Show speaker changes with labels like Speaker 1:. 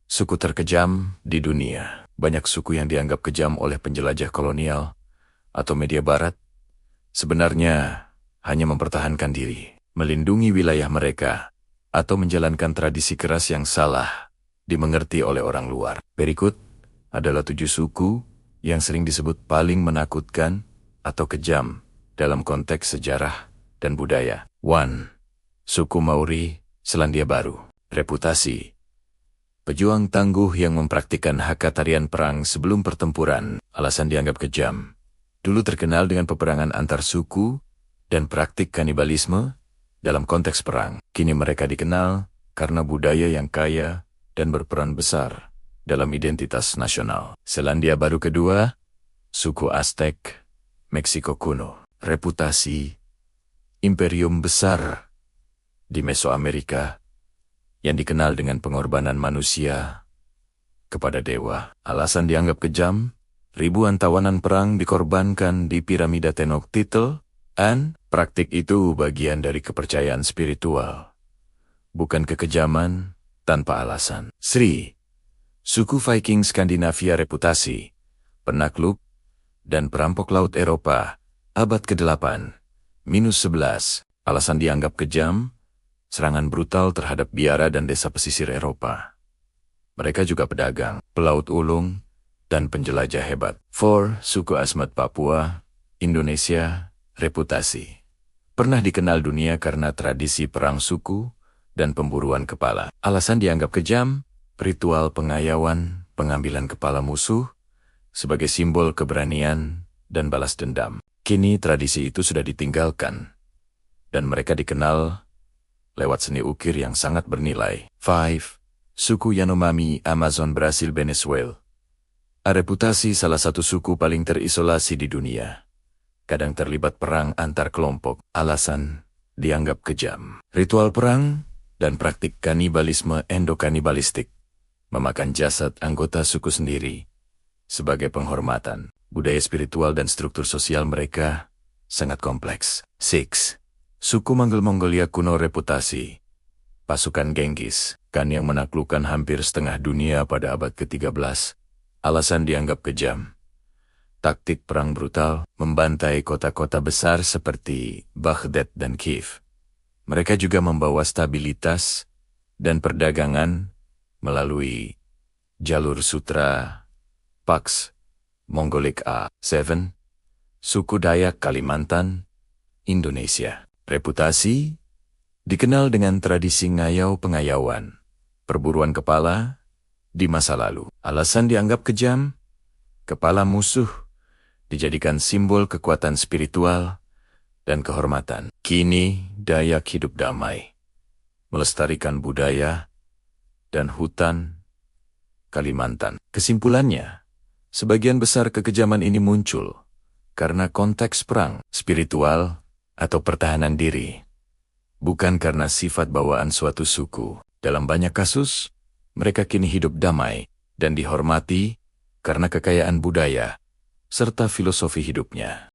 Speaker 1: Suku terkejam di dunia. Banyak suku yang dianggap kejam oleh penjelajah kolonial atau media barat, sebenarnya hanya mempertahankan diri, melindungi wilayah mereka, atau menjalankan tradisi keras yang salah dimengerti oleh orang luar. Berikut adalah 7 suku yang sering disebut paling menakutkan atau kejam dalam konteks sejarah dan budaya. 1. Suku Maori, Selandia Baru. Reputasi. Pejuang tangguh yang mempraktikkan hak tarian perang sebelum pertempuran, alasan dianggap kejam. Dulu terkenal dengan peperangan antar suku dan praktik kanibalisme dalam konteks perang. Kini mereka dikenal karena budaya yang kaya dan berperan besar dalam identitas nasional. Selandia Baru kedua, suku Aztec, Meksiko kuno. Reputasi. Imperium besar di Mesoamerika yang dikenal dengan pengorbanan manusia kepada dewa. Alasan dianggap kejam, ribuan tawanan perang dikorbankan di piramida Tenochtitlan. Praktik itu bagian dari kepercayaan spiritual, bukan kekejaman tanpa alasan. Sri, suku Viking Skandinavia. Reputasi, penakluk dan perampok laut Eropa, abad ke-8-11. Alasan dianggap kejam, serangan brutal terhadap biara dan desa pesisir Eropa. Mereka juga pedagang, pelaut ulung, dan penjelajah hebat. 4. Suku Asmat Papua, Indonesia. Reputasi. Pernah dikenal dunia karena tradisi perang suku dan pemburuan kepala. Alasan dianggap kejam, ritual pengayauan, pengambilan kepala musuh, sebagai simbol keberanian dan balas dendam. Kini tradisi itu sudah ditinggalkan, dan mereka dikenal lewat seni ukir yang sangat bernilai. 5. Suku Yanomami, Amazon, Brasil, Venezuela. Reputasi salah satu suku paling terisolasi di dunia. Kadang terlibat perang antar kelompok. Alasan dianggap kejam. Ritual perang dan praktik kanibalisme endokanibalistik. Memakan jasad anggota suku sendiri sebagai penghormatan. Budaya spiritual dan struktur sosial mereka sangat kompleks. 6. Suku Mongol-Mongolia kuno. Reputasi. Pasukan Genghis Khan yang menaklukkan hampir setengah dunia pada abad ke-13. Alasan dianggap kejam. Taktik perang brutal, membantai kota-kota besar seperti Baghdad dan Kiev. Mereka juga membawa stabilitas dan perdagangan melalui jalur sutra Pax Mongolik. 7. Suku Dayak Kalimantan, Indonesia. Reputasi dikenal dengan tradisi ngayau pengayauan, perburuan kepala di masa lalu. Alasan dianggap kejam, kepala musuh dijadikan simbol kekuatan spiritual dan kehormatan. Kini Dayak hidup damai, melestarikan budaya dan hutan Kalimantan. Kesimpulannya, sebagian besar kekejaman ini muncul karena konteks perang, spiritual, atau pertahanan diri, bukan karena sifat bawaan suatu suku. Dalam banyak kasus, mereka kini hidup damai dan dihormati karena kekayaan budaya serta filosofi hidupnya.